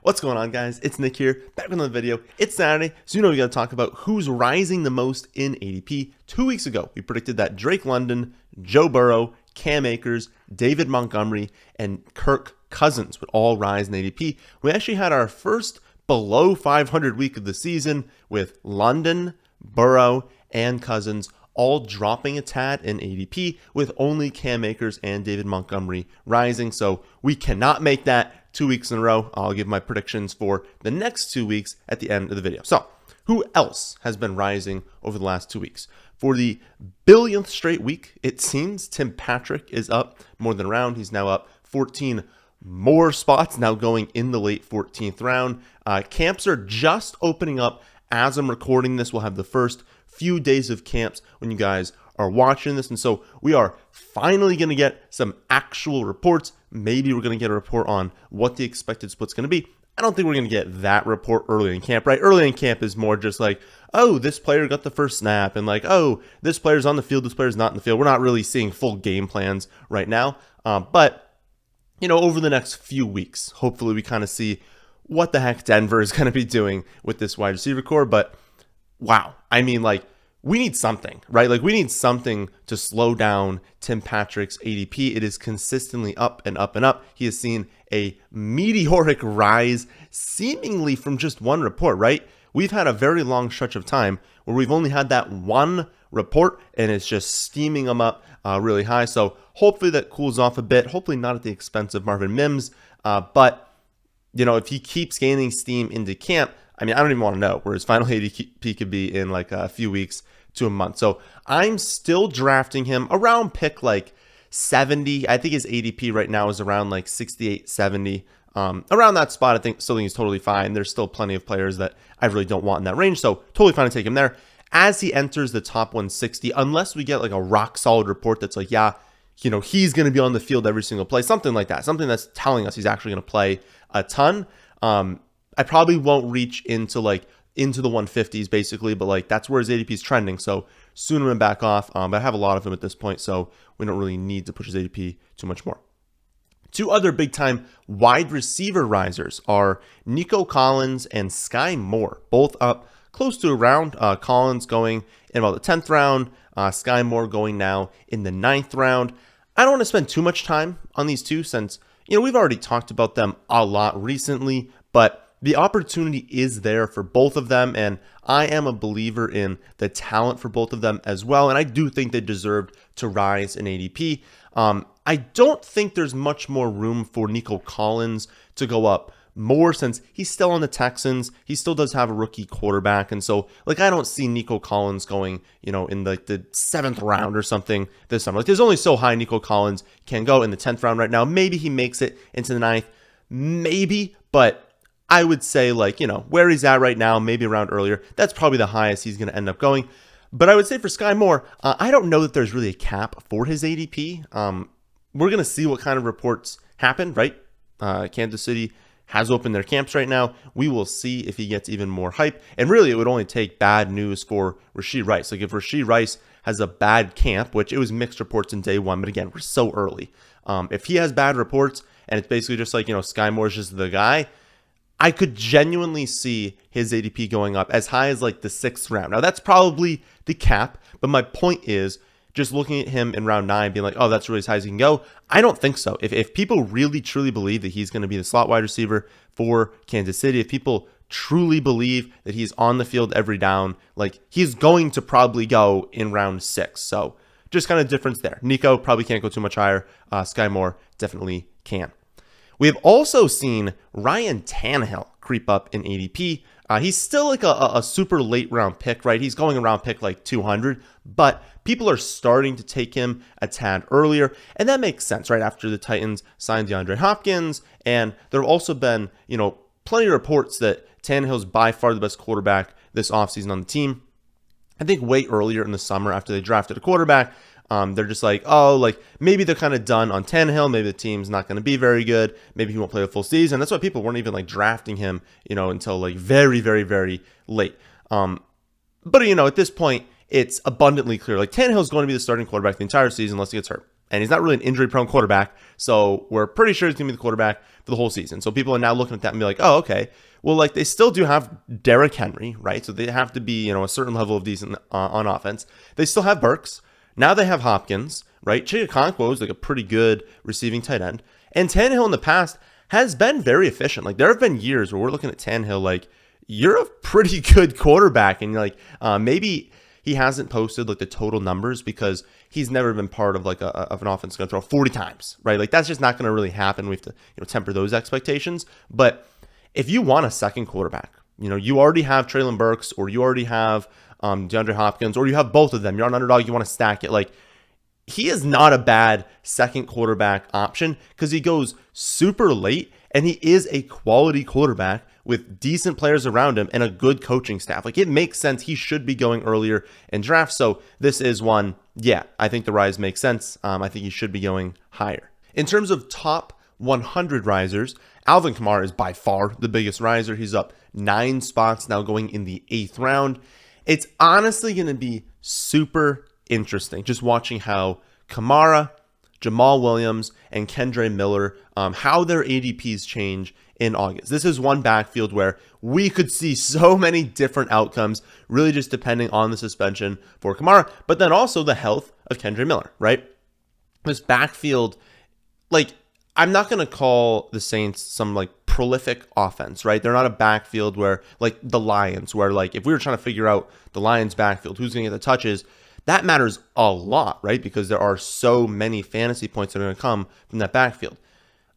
What's going on, guys? It's Nick here, back with another video. It's Saturday, so you know we gotta talk about who's rising the most in ADP. 2 weeks ago, we predicted that Drake London, Joe Burrow, Cam Akers, David Montgomery, and Kirk Cousins would all rise in ADP. We actually had our first below 500 week of the season with London, Burrow, and Cousins all dropping a tad in ADP, with only Cam Akers and David Montgomery rising. So we cannot make that 2 weeks in a row. I'll give my predictions for the next 2 weeks at the end of the video. So who else has been rising over the last 2 weeks? For the billionth straight week, it seems Tim Patrick is up more than a round. He's now up 14 more spots, now going in the late 14th round. Camps are just opening up as I'm recording this. We'll have the first few days of camps when you guys are watching this, and so we are finally going to get some actual reports. Maybe we're going to get a report on what the expected split's going to be. I don't think we're going to get that report early in camp, right? Early in camp is more just like, oh, this player got the first snap, and like, oh, this player's on the field, this player's not in the field. We're not really seeing full game plans right now, but you know, over the next few weeks, hopefully we kind of see what the heck Denver is going to be doing with this wide receiver core. But wow, I mean, like, we need something, right? Like, we need something to slow down Tim Patrick's ADP. It is consistently up and up and up. He has seen a meteoric rise seemingly from just one report, right? We've had a very long stretch of time where we've only had that one report, and it's just steaming him up really high. So hopefully that cools off a bit. Hopefully not at the expense of Marvin Mims. But, you know, if he keeps gaining steam into camp, I mean, I don't even want to know where his final ADP could be in like a few weeks to a month. So I'm still drafting him around pick like 70. I think his ADP right now is around like 68, 70. Around that spot, I think he's totally fine. There's still plenty of players that I really don't want in that range, so totally fine to take him there. As he enters the top 160, unless we get like a rock solid report that's like, yeah, you know, he's going to be on the field every single play, something like that, something that's telling us he's actually going to play a ton. I probably won't reach into the 150s basically, but like that's where his ADP is trending. So soon I'm going to back off. But I have a lot of him at this point, so we don't really need to push his ADP too much more. Two other big time wide receiver risers are Nico Collins and Skyy Moore, both up close to a round. Collins going in about the 10th round, Skyy Moore going now in the 9th round. I don't want to spend too much time on these two since, you know, we've already talked about them a lot recently, but the opportunity is there for both of them, and I am a believer in the talent for both of them as well, and I do think they deserved to rise in ADP. I don't think there's much more room for Nico Collins to go up more since he's still on the Texans. He still does have a rookie quarterback, and so like I don't see Nico Collins going, you know, in like the 7th round or something this summer. Like there's only so high Nico Collins can go in the 10th round right now. Maybe he makes it into the 9th, maybe, but I would say, like, you know, where he's at right now, maybe around earlier, that's probably the highest he's going to end up going. But I would say for Skyy Moore, I don't know that there's really a cap for his ADP. We're going to see what kind of reports happen, right? Kansas City has opened their camps right now. We will see if he gets even more hype. And really, it would only take bad news for Rashee Rice. Like, if Rashee Rice has a bad camp, which it was mixed reports in day one, but again, we're so early. If he has bad reports and it's basically just like, you know, Skyy Moore's just the guy, I could genuinely see his ADP going up as high as like the 6th round. Now, that's probably the cap, but my point is just looking at him in round 9 being like, oh, that's really as high as he can go. I don't think so. If people really, truly believe that he's going to be the slot wide receiver for Kansas City, if people truly believe that he's on the field every down, like he's going to probably go in round 6. So just kind of difference there. Nico probably can't go too much higher. Skyy Moore definitely can. We have also seen Ryan Tannehill creep up in ADP. He's still like a super late round pick, right? He's going around pick like 200, but people are starting to take him a tad earlier, and that makes sense, right? After the Titans signed DeAndre Hopkins, and there have also been, you know, plenty of reports that Tannehill's by far the best quarterback this offseason on the team. I think way earlier in the summer after they drafted a quarterback, they're just like, oh, like maybe they're kind of done on Tannehill. Maybe the team's not going to be very good. Maybe he won't play a full season. That's why people weren't even like drafting him, you know, until like very, very, very late. But, you know, at this point, it's abundantly clear. Like Tannehill's going to be the starting quarterback the entire season unless he gets hurt. And he's not really an injury-prone quarterback, so we're pretty sure he's going to be the quarterback for the whole season. So people are now looking at that and be like, oh, okay. Well, like they still do have Derrick Henry, right? So they have to be, a certain level of decent on offense. They still have Burks. Now they have Hopkins, right? Chigakonkwo is like a pretty good receiving tight end. And Tannehill in the past has been very efficient. Like there have been years where we're looking at Tannehill like, you're a pretty good quarterback. And like maybe he hasn't posted like the total numbers because he's never been part of like of an offense going to throw 40 times, right? Like that's just not going to really happen. We have to temper those expectations. But if you want a second quarterback, you already have Treylon Burks or you already have DeAndre Hopkins or you have both of them. You're on Underdog. You want to stack it. Like he is not a bad second quarterback option because he goes super late and he is a quality quarterback with decent players around him and a good coaching staff. Like it makes sense. He should be going earlier in drafts. So this is one, yeah, I think the rise makes sense. I think he should be going higher. In terms of top 100 risers, Alvin Kamara is by far the biggest riser. He's up 9 spots now going in the 8th round. It's honestly going to be super interesting just watching how Kamara, Jamal Williams, and Kendre Miller, how their ADPs change in August. This is one backfield where we could see so many different outcomes, really just depending on the suspension for Kamara, but then also the health of Kendre Miller, right? This backfield, like, I'm not going to call the Saints some like prolific offense, right? They're not a backfield where like the Lions, where like if we were trying to figure out the Lions backfield, who's going to get the touches, that matters a lot, right? Because there are so many fantasy points that are going to come from that backfield.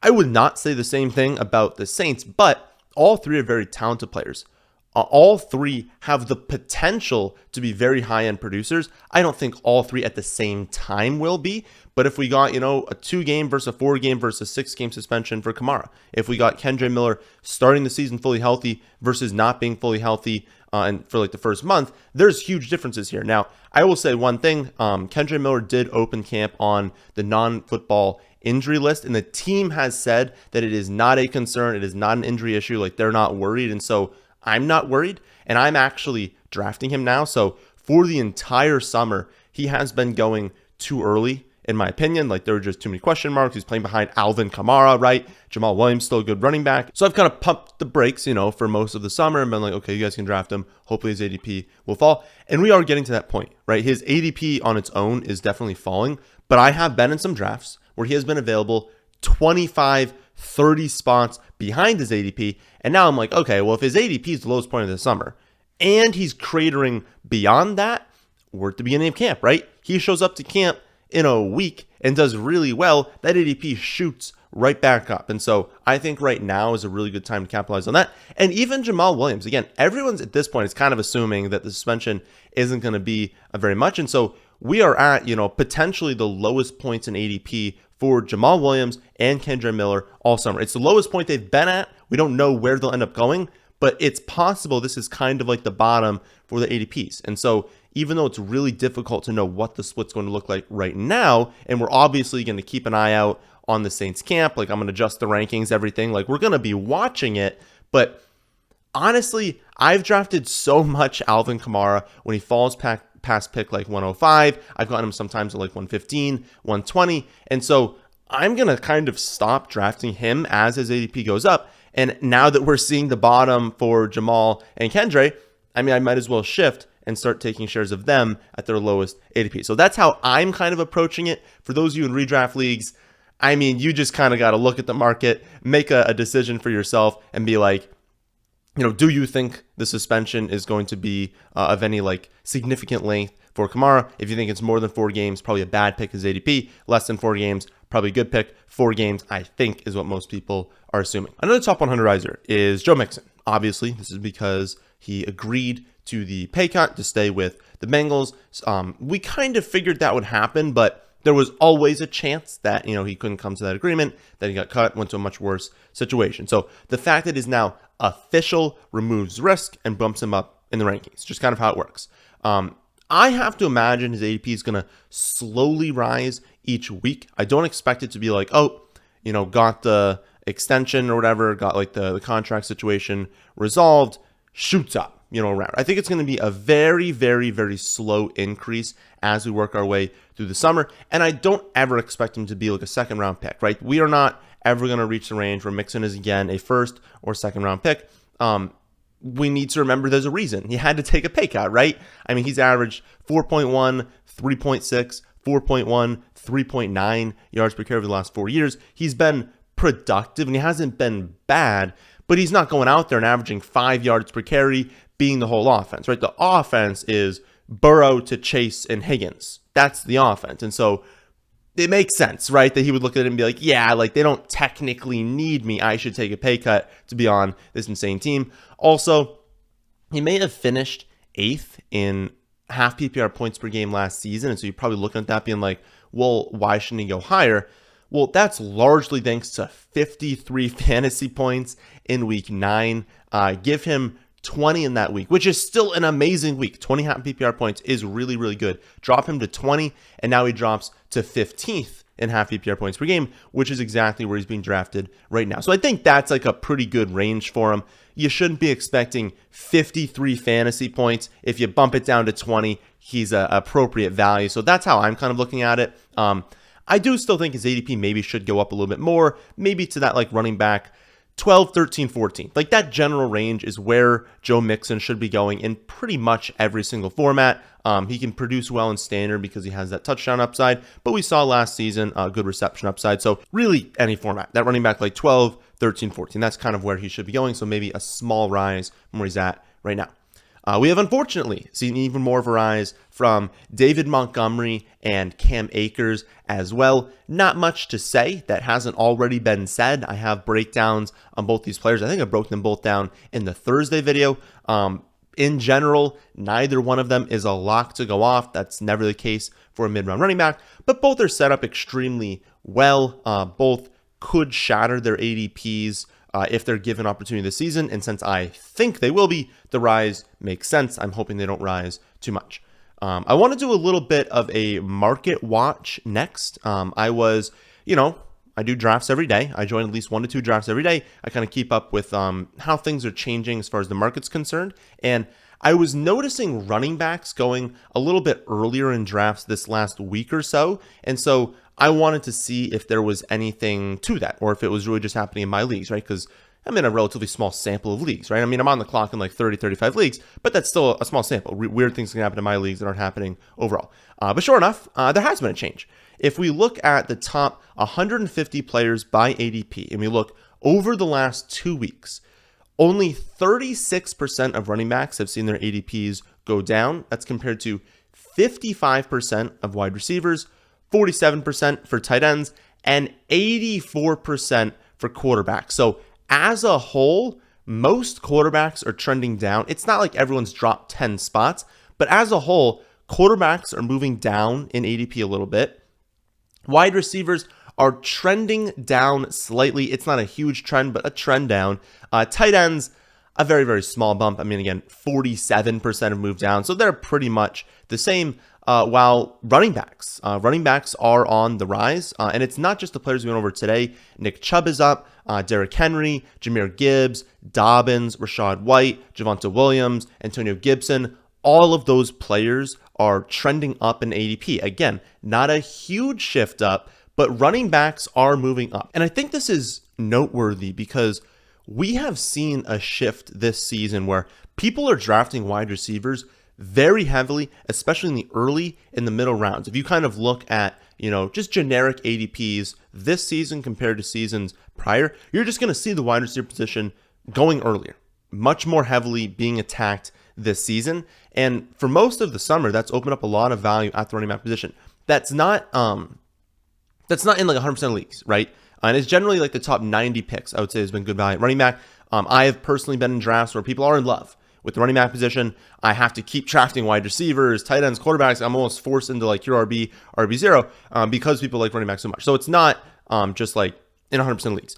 I would not say the same thing about the Saints, but all three are very talented players. All three have the potential to be very high-end producers. I don't think all three at the same time will be, but if we got, a 2-game versus a 4-game versus a 6-game suspension for Kamara, if we got Kendre Miller starting the season fully healthy versus not being fully healthy and for like the first month, there's huge differences here. Now, I will say one thing, Kendre Miller did open camp on the non-football injury list, and the team has said that it is not a concern, it is not an injury issue, like they're not worried, and so I'm not worried, and I'm actually drafting him now. So for the entire summer, he has been going too early, in my opinion. Like there were just too many question marks. He's playing behind Alvin Kamara, right? Jamal Williams, still a good running back. So I've kind of pumped the brakes, for most of the summer and been like, okay, you guys can draft him. Hopefully his ADP will fall. And we are getting to that point, right? His ADP on its own is definitely falling, but I have been in some drafts where he has been available 25, 30 spots behind his ADP. And now I'm like, okay, well, if his ADP is the lowest point of the summer and he's cratering beyond that, we're at the beginning of camp, right? He shows up to camp in a week and does really well. That ADP shoots right back up. And so I think right now is a really good time to capitalize on that. And even Jamal Williams, again, everyone's at this point is kind of assuming that the suspension isn't going to be very much. And so we are at, potentially the lowest points in ADP for Jamal Williams and Kendre Miller all summer. It's the lowest point they've been at. We don't know where they'll end up going, but it's possible this is kind of like the bottom for the ADPs. And so even though it's really difficult to know what the split's going to look like right now, and we're obviously going to keep an eye out on the Saints camp, like I'm going to adjust the rankings, everything, like we're going to be watching it, but honestly, I've drafted so much Alvin Kamara when he falls past pick like 105. I've gotten him sometimes at like 115, 120. And so I'm going to kind of stop drafting him as his ADP goes up. And now that we're seeing the bottom for Jamal and Kendre, I might as well shift and start taking shares of them at their lowest ADP. So that's how I'm kind of approaching it. For those of you in redraft leagues, you just kind of got to look at the market, make a decision for yourself and be like, do you think the suspension is going to be of any like significant length for Kamara? If you think it's more than 4 games, probably a bad pick is ADP. Less than 4 games, probably a good pick. 4 games, I think, is what most people are assuming. Another top 100 riser is Joe Mixon. Obviously, this is because he agreed to the pay cut to stay with the Bengals. We kind of figured that would happen, but there was always a chance that, he couldn't come to that agreement, that he got cut, went to a much worse situation. So the fact that it is now official removes risk and bumps him up in the rankings, just kind of how it works. I have to imagine his ADP is going to slowly rise each week. I don't expect it to be like, got the extension or whatever, got like the contract situation resolved, shoots up. around. I think it's going to be a very, very, very slow increase as we work our way through the summer. And I don't ever expect him to be like a second round pick, right? We are not ever going to reach the range where Mixon is again a first or second round pick. We need to remember there's a reason he had to take a pay cut, right? I mean, he's averaged 4.1, 3.6, 4.1, 3.9 yards per carry over the last 4 years. He's been productive and he hasn't been bad, but he's not going out there and averaging 5 yards per carry, being the whole offense, right? The offense is Burrow to Chase and Higgins. That's the offense. And so it makes sense, right, that he would look at it and be like, yeah, like they don't technically need me. I should take a pay cut to be on this insane team. Also, he may have finished 8th in half PPR points per game last season. And so you're probably looking at that being like, well, why shouldn't he go higher? Well, that's largely thanks to 53 fantasy points in week 9. Give him 20 in that week, which is still an amazing week. 20 half PPR points is really, really good. Drop him to 20, and now he drops to 15th in half PPR points per game, which is exactly where he's being drafted right now. So I think that's like a pretty good range for him. You shouldn't be expecting 53 fantasy points. If you bump it down to 20, he's an appropriate value. So that's how I'm kind of looking at it. I do still think his ADP maybe should go up a little bit more, maybe to that like running back 12, 13, 14. Like that general range is where Joe Mixon should be going in pretty much every single format. He can produce well in standard because he has that touchdown upside, but we saw last season a good reception upside. So really any format, that running back like 12, 13, 14, that's kind of where he should be going. So maybe a small rise from where he's at right now. We have unfortunately seen even more of a rise from David Montgomery and Cam Akers as well. Not much to say that hasn't already been said. I have breakdowns on both these players. I think I broke them both down in the Thursday video. In general, neither one of them is a lock to go off. That's never the case for a mid-round running back, but both are set up extremely well. Both could shatter their ADPs if they're given opportunity this season. And since I think they will be, the rise makes sense. I'm hoping they don't rise too much. I want to do a little bit of a market watch next. I do drafts every day. I join at least 1 to 2 drafts every day. I kind of keep up with how things are changing as far as the market's concerned. And I was noticing running backs going a little bit earlier in drafts this last week or so. And so I wanted to see if there was anything to that or if it was really just happening in my leagues, right? Because I'm in a relatively small sample of leagues, right? I mean, I'm on the clock in like 30, 35 leagues, but that's still a small sample. Weird things can happen in my leagues that aren't happening overall. But sure enough, there has been a change. If we look at the top 150 players by ADP and we look over the last 2 weeks, only 36% of running backs have seen their ADPs go down. That's compared to 55% of wide receivers, 47% for tight ends, and 84% for quarterbacks. So as a whole, most quarterbacks are trending down. It's not like everyone's dropped 10 spots, but as a whole, quarterbacks are moving down in ADP a little bit. Wide receivers are trending down slightly. It's not a huge trend, but a trend down. Tight ends, a very, very small bump. I mean, again, 47% have moved down. So they're pretty much the same. While running backs are on the rise. And it's not just the players we went over today. Nick Chubb is up. Derrick Henry, Jahmyr Gibbs, Dobbins, Rashad White, Javonte Williams, Antonio Gibson. All of those players are trending up in ADP. Again, not a huge shift up, but running backs are moving up. And I think this is noteworthy because we have seen a shift this season where people are drafting wide receivers very heavily, especially in the early and the middle rounds. If you kind of look at, just generic ADPs this season compared to seasons prior, you're just going to see the wide receiver position going earlier, much more heavily being attacked this season. And for most of the summer, that's opened up a lot of value at the running back position. That's not in like 100% of leagues, right? And it's generally like the top 90 picks, I would say, has been good value at running back. I have personally been in drafts where people are in love with the running back position. I have to keep drafting wide receivers, tight ends, quarterbacks. I'm almost forced into like your RB0 because people like running back so much. So it's not just like in 100% leagues.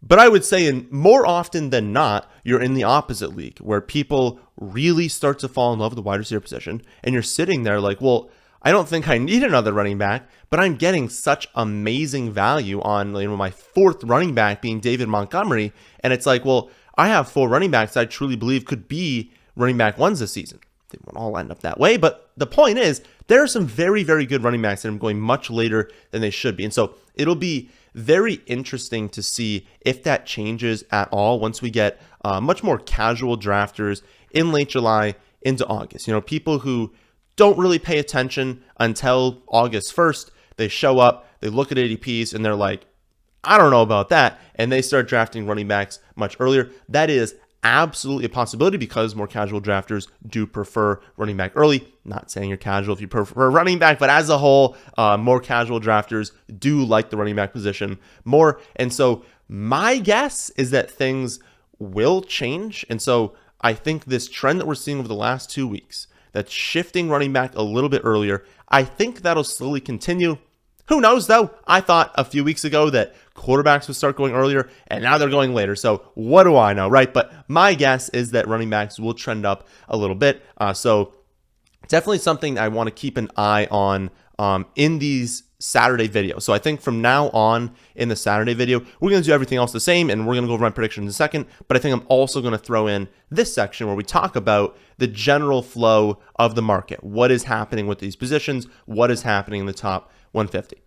But I would say in more often than not, you're in the opposite league where people really start to fall in love with the wide receiver position. And you're sitting there like, well, I don't think I need another running back, but I'm getting such amazing value on my 4th running back being David Montgomery. And it's like, well, I have 4 running backs I truly believe could be running back ones this season. They won't all end up that way, but the point is there are some very, very good running backs that are going much later than they should be. And so it'll be very interesting to see if that changes at all once we get much more casual drafters in late July into August. People who don't really pay attention until August 1st. They show up, they look at ADPs, and they're like, I don't know about that. And they start drafting running backs much earlier. That is absolutely a possibility because more casual drafters do prefer running back early. Not saying you're casual if you prefer running back, but as a whole, more casual drafters do like the running back position more. And so my guess is that things will change. And so I think this trend that we're seeing over the last 2 weeks, that's shifting running back a little bit earlier, I think that'll slowly continue. Who knows, though? I thought a few weeks ago that quarterbacks would start going earlier, and now they're going later. So what do I know, right? But my guess is that running backs will trend up a little bit. So definitely something I want to keep an eye on in these Saturday videos. So I think from now on in the Saturday video, we're going to do everything else the same, and we're going to go over my predictions in a second. But I think I'm also going to throw in this section where we talk about the general flow of the market. What is happening with these positions? What is happening in the top 150?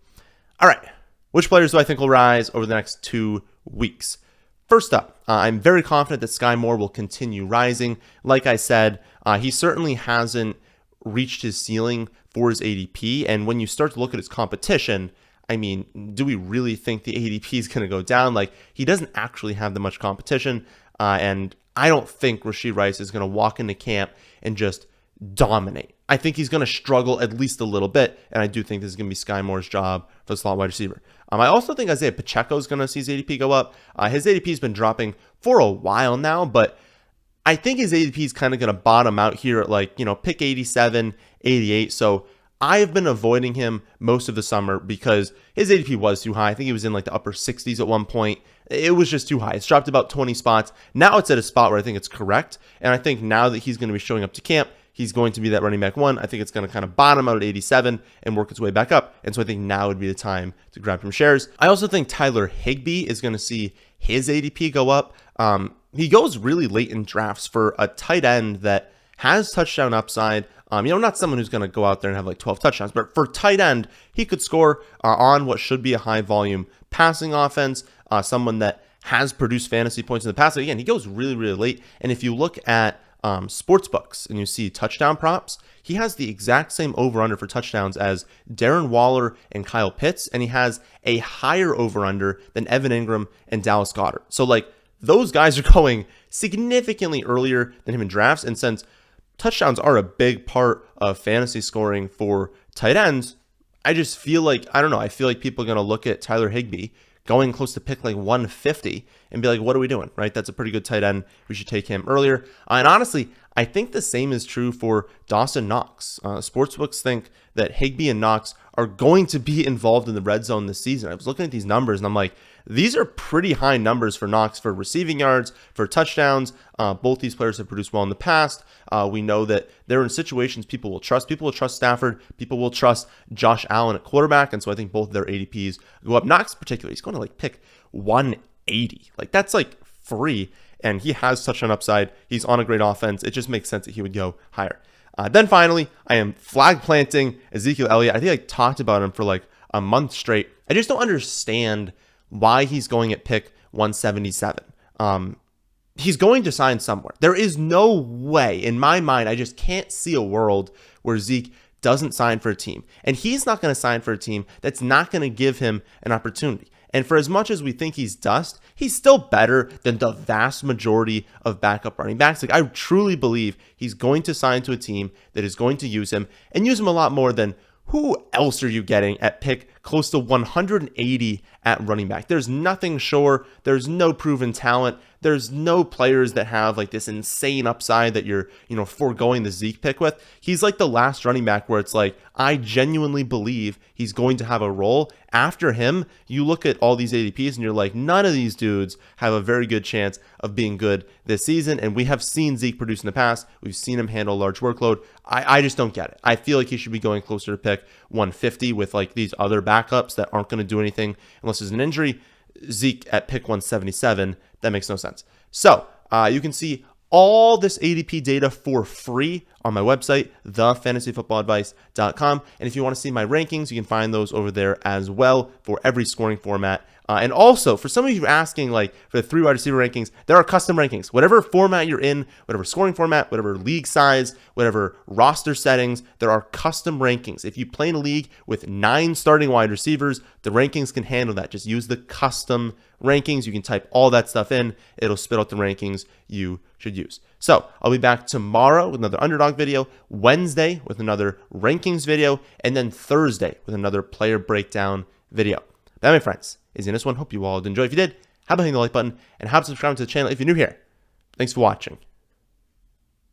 All right. Which players do I think will rise over the next 2 weeks? First up, I'm very confident that Skyy Moore will continue rising. Like I said, he certainly hasn't reached his ceiling for his ADP. And when you start to look at his competition, I mean, do we really think the ADP is going to go down? Like, he doesn't actually have that much competition. And I don't think Rashee Rice is going to walk into camp and just dominate. I think he's going to struggle at least a little bit, and I do think this is going to be Skyy Moore's job for the slot wide receiver. I also think Isaiah Pacheco is going to see his ADP go up. His ADP has been dropping for a while now, but I think his ADP is kind of going to bottom out here at pick 87, 88. So I've been avoiding him most of the summer because his ADP was too high. I think he was in the upper 60s at one point. It was just too high. It's dropped about 20 spots. Now it's at a spot where I think it's correct, and I think now that he's going to be showing up to camp, he's going to be that running back one. I think it's going to kind of bottom out at 87 and work its way back up. And so I think now would be the time to grab some shares. I also think Tyler Higbee is going to see his ADP go up. He goes really late in drafts for a tight end that has touchdown upside. Not someone who's going to go out there and have 12 touchdowns, but for tight end, he could score on what should be a high volume passing offense. Someone that has produced fantasy points in the past. Again, he goes really, really late. And if you look at sports books and you see touchdown props, he has the exact same over-under for touchdowns as Darren Waller and Kyle Pitts, and he has a higher over-under than Evan Ingram and Dallas Goedert. So those guys are going significantly earlier than him in drafts, and since touchdowns are a big part of fantasy scoring for tight ends, I just feel I feel like people are going to look at Tyler Higbee going close to pick 150 and be like, what are we doing, right? That's a pretty good tight end. We should take him earlier. And honestly, I think the same is true for Dawson Knox. Sportsbooks think that Higbee and Knox are going to be involved in the red zone this season. I was looking at these numbers and I'm like, these are pretty high numbers for Knox for receiving yards, for touchdowns. Both these players have produced well in the past. We know that they're in situations people will trust. People will trust Stafford. People will trust Josh Allen at quarterback. And so I think both of their ADPs go up. Knox particularly, he's going to pick 180. That's free. And he has such an upside. He's on a great offense. It just makes sense that he would go higher. Then finally, I am flag planting Ezekiel Elliott. I think I talked about him for a month straight. I just don't understand why he's going at pick 177. He's going to sign somewhere. There is no way, in my mind, I just can't see a world where Zeke doesn't sign for a team. And he's not going to sign for a team that's not going to give him an opportunity. And for as much as we think he's dust, he's still better than the vast majority of backup running backs. I truly believe he's going to sign to a team that is going to use him and use him a lot more than who else are you getting at pick close to 180 at running back? There's nothing sure. There's no proven talent. There's no players that have this insane upside that you're, foregoing the Zeke pick with. He's the last running back where it's I genuinely believe he's going to have a role. After him, you look at all these ADPs and you're none of these dudes have a very good chance of being good this season. And we have seen Zeke produce in the past. We've seen him handle a large workload. I just don't get it. I feel he should be going closer to pick 150 with these other backups that aren't going to do anything unless there's an injury. Zeke at pick 177, that makes no sense. So you can see all this ADP data for free on my website, thefantasyfootballadvice.com. And if you want to see my rankings, you can find those over there as well for every scoring format. And also, for some of you asking, like for the 3 wide receiver rankings, there are custom rankings. Whatever format you're in, whatever scoring format, whatever league size, whatever roster settings, there are custom rankings. If you play in a league with 9 starting wide receivers, the rankings can handle that. Just use the custom rankings. You can type all that stuff in. It'll spit out the rankings you should use. So I'll be back tomorrow with another Underdog video, Wednesday with another rankings video, and then Thursday with another player breakdown video. That, my friends, is in this one. Hope you all did enjoy. If you did, how about hitting the like button and how about subscribing to the channel if you're new here. Thanks for watching.